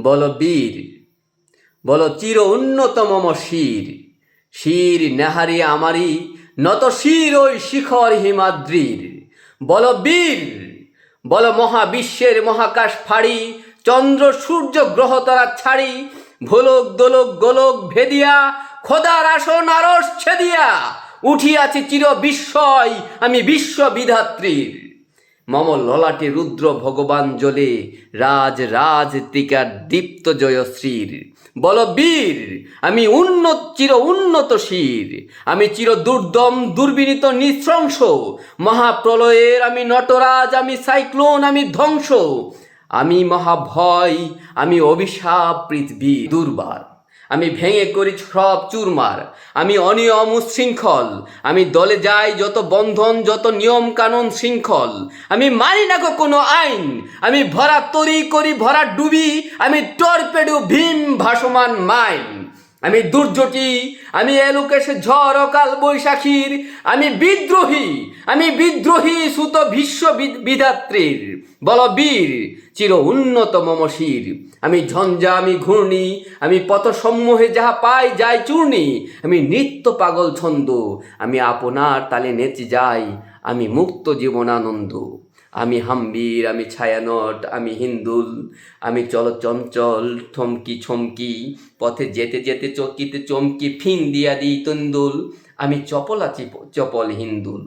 বল বীর, বল চির উন্নত মম শির, শির নেহারি আমারি নত শির ওই শিখর হিমাদ্রির। বল বীর, বল মহাবিশ্বের মহাকাশ ফাড়ি, চন্দ্র সূর্য গ্রহ তারা ছাড়ি, ভোলক দোলক গোলক ভেদিয়া, খোদার আসন আরশ ছেদিয়া, উঠিয়াছি চির বিস্ময় আমি বিশ্ববিধাত্রীর। মম ললাটে রুদ্র ভগবান জ্বলে, রাজ রাজ ত্রিকার দীপ্ত জয়শ্রীর। বল বীর, আমি চির উন্নত শির, আমি চির দুর্দম দুর্বিনীত নৃশংস, মহাপ্রলয়ের আমি নটরাজ, আমি সাইক্লোন, আমি ধ্বংস, আমি মহাভয়, আমি অভিশাপ পৃথিবী দুর্বার। আমি ভেঙে করি সব চুরমার, আমি অনিয়ম উচ্ছৃঙ্খল, আমি দলে যাই যত বন্ধন যত নিয়ম কানুন শৃঙ্খল, আমি মানি না গো কোনো আইন, আমি ভরা তরি করি ভরা ডুবি, আমি টর্পেডো ভীম ভাসমান মাইন। আমি দুর্জটি, আমি এলোকেশ ঝড় অকাল বৈশাখীর, আমি বিদ্রোহী সুত ভীষ্ম বিধাত্রীর। বল বীর, চির উন্নত মম শির, আমি ঝঞ্ঝা, আমি ঘূর্ণি, আমি পথ সম্মোহে যাহা পাই যাই চূর্ণি, আমি নিত্য পাগল ছন্দ, আমি আপনার তালে নেচে যাই, আমি মুক্ত জীবনানন্দ। আমি হাম্বির, আমি ছায়ানট, আমি হিন্দুল, আমি চঞ্চল থমকি ছমকি, পথে যেতে যেতে চকিতে চমকি ফিং দিয়া দিই তুন্দুল, আমি চপলাচি চপল হিন্দুল।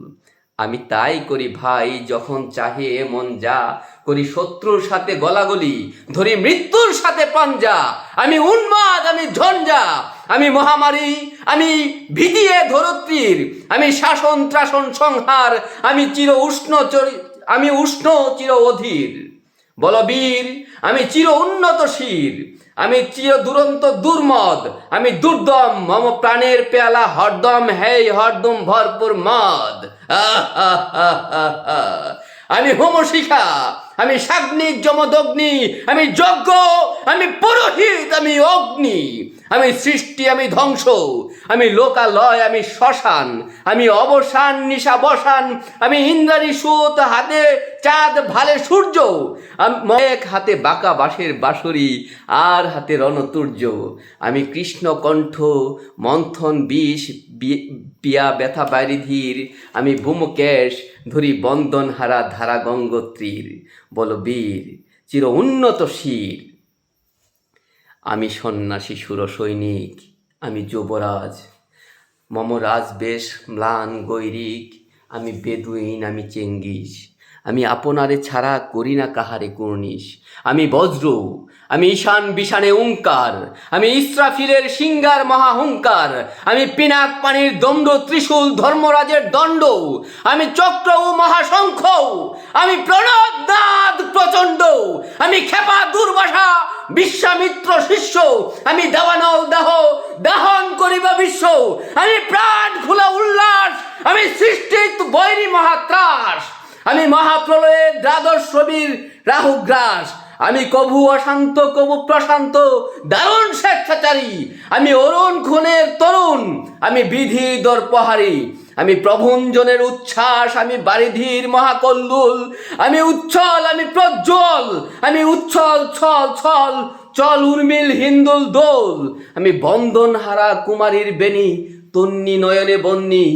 আমি তাই করি ভাই যখন চাহে মন যা, করি শত্রুর সাথে গলাগলি, ধরি মৃত্যুর সাথে পাঞ্জা, আমি উন্মাদ, আমি ঝঞ্ঝা, আমি মহামারী, আমি ভিদিয়ে ধরত্রীর, আমি শাসন ত্রাসন সংহার, আমি আমি উষ্ণ চির অধীর। বল বীর, আমি চির উন্নত শির, আমি চির দুরন্ত দুর্মদ, আমি দুর্দম, মম প্রাণের পেয়ালা হরদম হেই হরদম ভরপুর মদ। আমি হোমশিখা, আমি সাগ্নিক যমদগ্নি, আমি যজ্ঞ, আমি পুরোহিত, আমি অগ্নি, আমি সৃষ্টি, আমি ধ্বংস, আমি লোকালয়, আমি শ্মশান, আমি অবসান নিশা বসান, আমি ইন্দ্রাণী সুত, হাতে চাঁদ ভালে সূর্য, এক হাতে বাঁকা বাঁশের বাঁশরি আর হাতে রণতুর্য, আমি কৃষ্ণ কণ্ঠ মন্থন বিষ পিয়া ব্যথা বারিধির, আমি ভূমকেশ ধরি বন্দন হারা ধারা গঙ্গোত্রীর। বল বীর, চির উন্নত শির, আমি সন্ন্যাসী সুর সৈনিক, আমি যুবরাজ, মম রাজবেশ ম্লান গৈরিক, আমি বেদুইন, আমি চেঙ্গিস, আমি আপনারে ছাড়া করি না কাহারে কুর্নিশ, আমি বজ্র, আমি ঈশান বিশানে ওঙ্কার, আমি ইসরাফিলের সিঙ্গার মহাহুঙ্কার, আমি পিনাক পানির দণ্ড ত্রিশূল ধর্মরাজের দণ্ড, আমি চক্র ও মহাশঙ্খ, আমি প্রণবনাদ প্রচণ্ড, আমি ক্ষেপা দুর্বাসা বিশ্বামিত্র শিষ্য, আমি দাবানল দাহ দাহন করিব বিশ্ব, আমি প্রাণ খুলা উল্লাস, আমি সৃষ্টিত বৈরী মহাত্রাস, আমি মহাপ্রলয়ের দ্বাদশ রবির রাহুগ্রাস, আমি কভু অশান্ত কভু প্রশান্ত দারুণ স্বেচ্ছাচারী, আমি অরুণ খুনের তরুণ, আমি বিধির দর্পহারী, আমি প্রভঞ্জনের উচ্ছ্বাস, আমি বারিধির মহাকল্লুল, আমি উচ্ছল, আমি প্রজ্জ্বল, আমি উচ্ছল ছল ছল চল উর্মিল হিন্দুল দোল, আমি বন্দন হারা কুমারীর বেণী তন্নি নয়নে বন্নি।